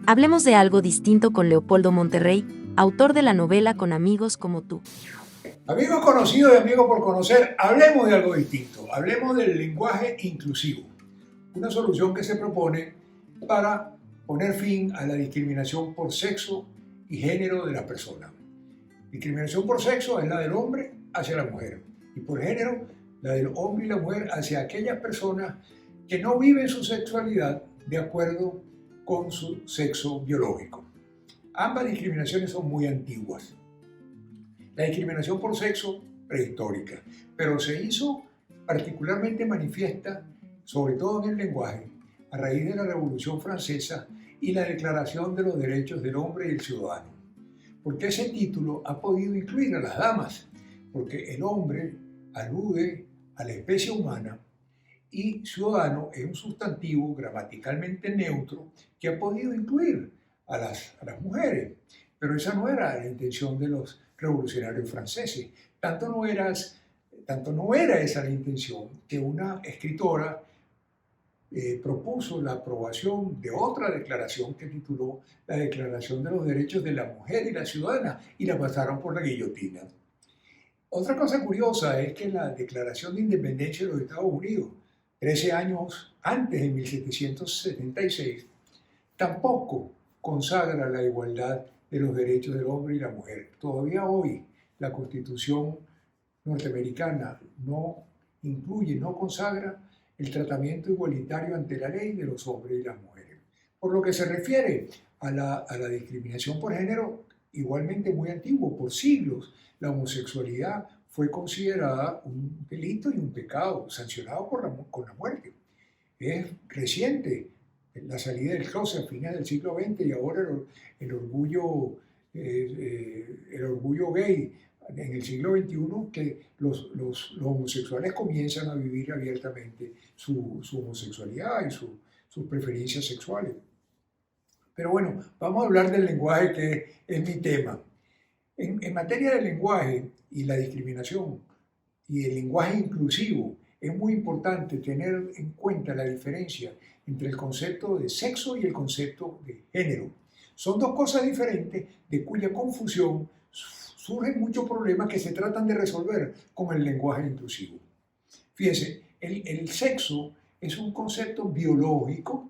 Hablemos de algo distinto con Leopoldo Monterrey, autor de la novela Con amigos como tú. Amigos conocidos y amigos por conocer, hablemos de algo distinto. Hablemos del lenguaje inclusivo, una solución que se propone para poner fin a la discriminación por sexo y género de las personas. Discriminación por sexo es la del hombre hacia la mujer y por género la del hombre y la mujer hacia aquellas personas que no viven su sexualidad de acuerdo con su sexo biológico. Ambas discriminaciones son muy antiguas. La discriminación por sexo, prehistórica, pero se hizo particularmente manifiesta, sobre todo en el lenguaje, a raíz de la Revolución Francesa y la Declaración de los Derechos del Hombre y el Ciudadano. Porque ese título ha podido incluir a las damas, porque el hombre alude a la especie humana y ciudadano es un sustantivo gramaticalmente neutro que ha podido incluir a las mujeres. Pero esa no era la intención de los revolucionarios franceses. Tanto no era esa la intención que una escritora propuso la aprobación de otra declaración que tituló la Declaración de los Derechos de la Mujer y la Ciudadana y la pasaron por la guillotina. Otra cosa curiosa es que la Declaración de Independencia de los Estados Unidos, 13 años antes, en 1776, tampoco consagra la igualdad de los derechos del hombre y la mujer. Todavía hoy la Constitución norteamericana no incluye, no consagra el tratamiento igualitario ante la ley de los hombres y las mujeres. Por lo que se refiere a la discriminación por género, igualmente muy antiguo, por siglos, la homosexualidad fue considerada un delito y un pecado sancionado con la muerte. Es reciente la salida del closet a fines del siglo XX y ahora el orgullo gay en el siglo XXI, que los homosexuales comienzan a vivir abiertamente su homosexualidad y sus preferencias sexuales. Pero bueno, vamos a hablar del lenguaje, que es mi tema. En materia de lenguaje y la discriminación y el lenguaje inclusivo, es muy importante tener en cuenta la diferencia entre el concepto de sexo y el concepto de género. Son dos cosas diferentes de cuya confusión surgen muchos problemas que se tratan de resolver con el lenguaje inclusivo. Fíjense, el sexo es un concepto biológico,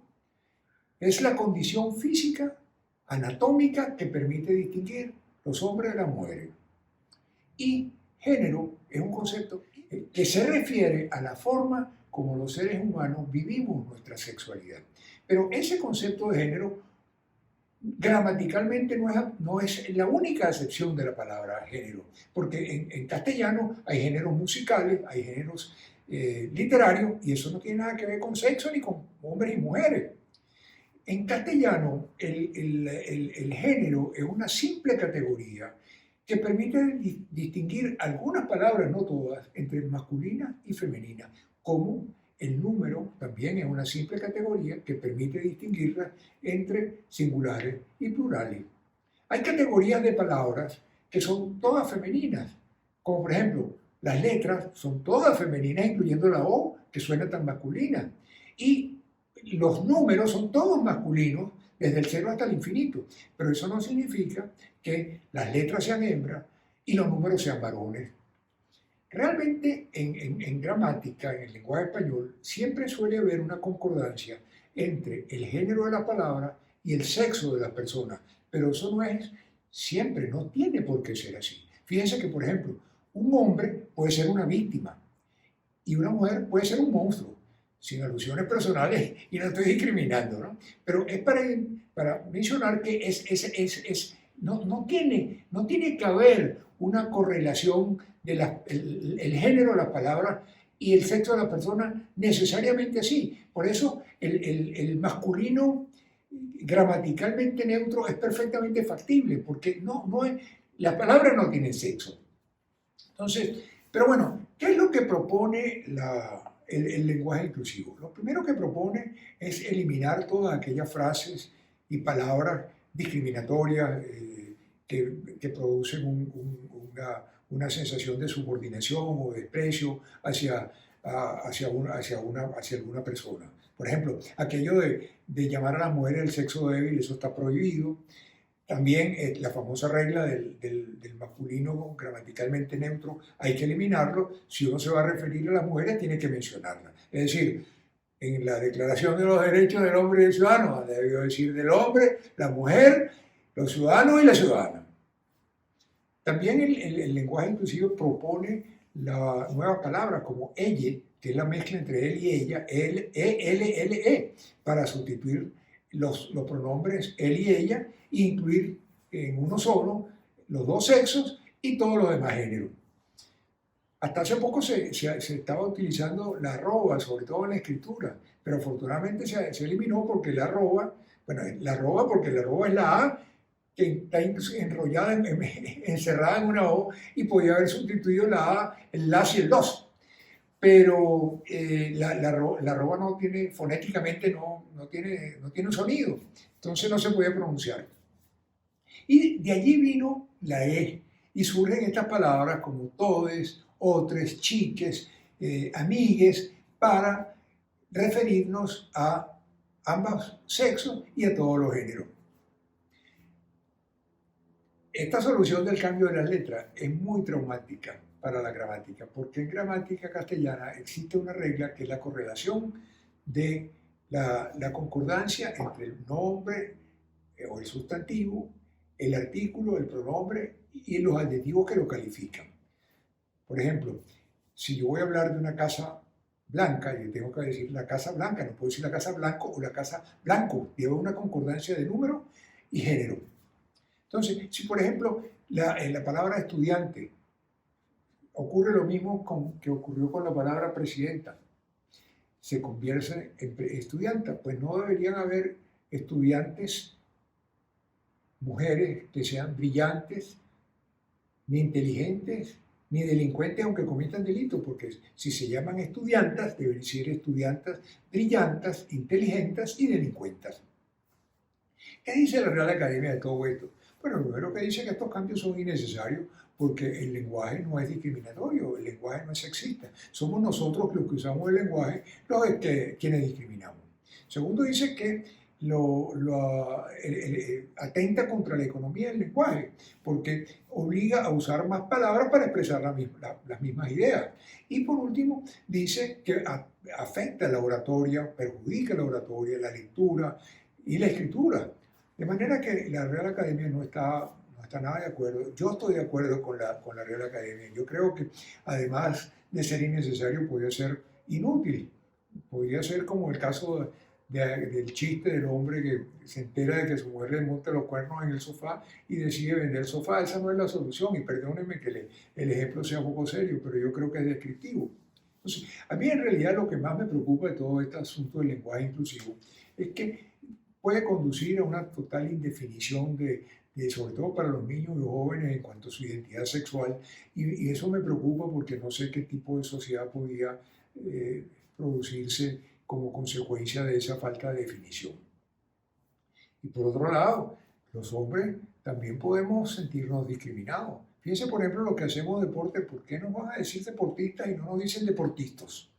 es la condición física, anatómica que permite distinguir los hombres de las mujeres. Y género es un concepto que se refiere a la forma como los seres humanos vivimos nuestra sexualidad. Pero ese concepto de género gramaticalmente no es la única acepción de la palabra género, porque en castellano hay géneros musicales, hay géneros literarios, y eso no tiene nada que ver con sexo ni con hombres y mujeres. En castellano, el género es una simple categoría que permite distinguir algunas palabras, no todas, entre masculina y femenina, como el número también es una simple categoría que permite distinguirlas entre singulares y plurales. Hay categorías de palabras que son todas femeninas, como por ejemplo, las letras son todas femeninas, incluyendo la O, que suena tan masculina, y los números son todos masculinos, desde el cero hasta el infinito, pero eso no significa que las letras sean hembras y los números sean varones. Realmente en gramática, en el lenguaje español, siempre suele haber una concordancia entre el género de la palabra y el sexo de la persona, pero eso no es siempre, no tiene por qué ser así. Fíjense que, por ejemplo, un hombre puede ser una víctima y una mujer puede ser un monstruo, sin alusiones personales, y no estoy discriminando, ¿no? Pero es para mencionar que no tiene que haber una correlación del el género de la palabra y el sexo de la persona necesariamente así. Por eso el masculino gramaticalmente neutro es perfectamente factible, porque las palabras no tienen sexo. Entonces, pero bueno, ¿qué es lo que propone el lenguaje inclusivo? Lo primero que propone es eliminar todas aquellas frases y palabras discriminatorias que producen una sensación de subordinación o desprecio hacia alguna persona. Por ejemplo, aquello de llamar a las mujeres el sexo débil, eso está prohibido. También la famosa regla del masculino gramaticalmente neutro, hay que eliminarlo. Si uno se va a referir a las mujeres, tiene que mencionarla. Es decir, en la Declaración de los Derechos del Hombre y del Ciudadano, debió decir del hombre, la mujer, los ciudadanos y la ciudadana. También el lenguaje inclusivo propone la nueva palabra como elle, que es la mezcla entre él y ella, para sustituir los pronombres él y ella e incluir en uno solo los dos sexos y todos los demás géneros. Hasta hace poco se estaba utilizando la arroba, sobre todo en la escritura, pero afortunadamente se eliminó porque la arroba es la A que está enrollada, encerrada en una O, y podía haber sustituido la A, el las y el dos. Pero la arroba no tiene, fonéticamente no tiene un sonido, entonces no se puede pronunciar. Y de allí vino la E, y surgen estas palabras como todes, otres, chiques, amigues, para referirnos a ambos sexos y a todos los géneros. Esta solución del cambio de las letras es muy traumática para la gramática, porque en gramática castellana existe una regla que es la correlación de la concordancia entre el nombre o el sustantivo, el artículo, el pronombre y los adjetivos que lo califican. Por ejemplo, si yo voy a hablar de una casa blanca, yo tengo que decir la casa blanca, no puedo decir la casa blanco o la casa blanco, lleva una concordancia de número y género. Entonces, si por ejemplo en la palabra estudiante ocurre lo mismo que ocurrió con la palabra presidenta, se convierte en estudianta, pues no deberían haber estudiantes, mujeres que sean brillantes, ni inteligentes, ni delincuentes aunque cometan delitos, porque si se llaman estudiantas, deben ser estudiantas brillantes, inteligentes y delincuentes. ¿Qué dice la Real Academia de todo esto? Bueno, lo primero que dice es que estos cambios son innecesarios porque el lenguaje no es discriminatorio, el lenguaje no es sexista. Somos nosotros los que usamos el lenguaje quienes discriminamos. Segundo, dice que atenta contra la economía del lenguaje porque obliga a usar más palabras para expresar las mismas ideas. Y por último, dice que afecta la oratoria, perjudica la oratoria, la lectura y la escritura. De manera que la Real Academia no está nada de acuerdo. Yo estoy de acuerdo con la Real Academia. Yo creo que además de ser innecesario, podría ser inútil. Podría ser como el caso del chiste del hombre que se entera de que su mujer le monta los cuernos en el sofá y decide vender el sofá. Esa no es la solución. Y perdónenme que el ejemplo sea un poco serio, pero yo creo que es descriptivo. Entonces, a mí en realidad lo que más me preocupa de todo este asunto del lenguaje inclusivo es que puede conducir a una total indefinición sobre todo para los niños y jóvenes en cuanto a su identidad sexual, y eso me preocupa porque no sé qué tipo de sociedad podría producirse como consecuencia de esa falta de definición. Y por otro lado, los hombres también podemos sentirnos discriminados. Fíjense, por ejemplo, lo que hacemos deporte. ¿Por qué nos van a decir deportistas y no nos dicen deportistas?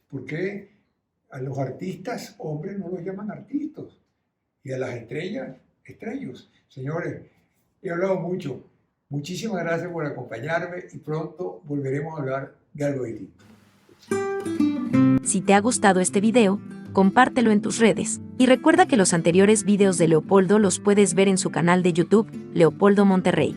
¿Por qué a los artistas hombres no los llaman artistas? Y a las estrellas, estrellos. Señores, he hablado mucho. Muchísimas gracias por acompañarme y pronto volveremos a hablar de algo distinto. Si te ha gustado este video, compártelo en tus redes. Y recuerda que los anteriores videos de Leopoldo los puedes ver en su canal de YouTube, Leopoldo Monterrey.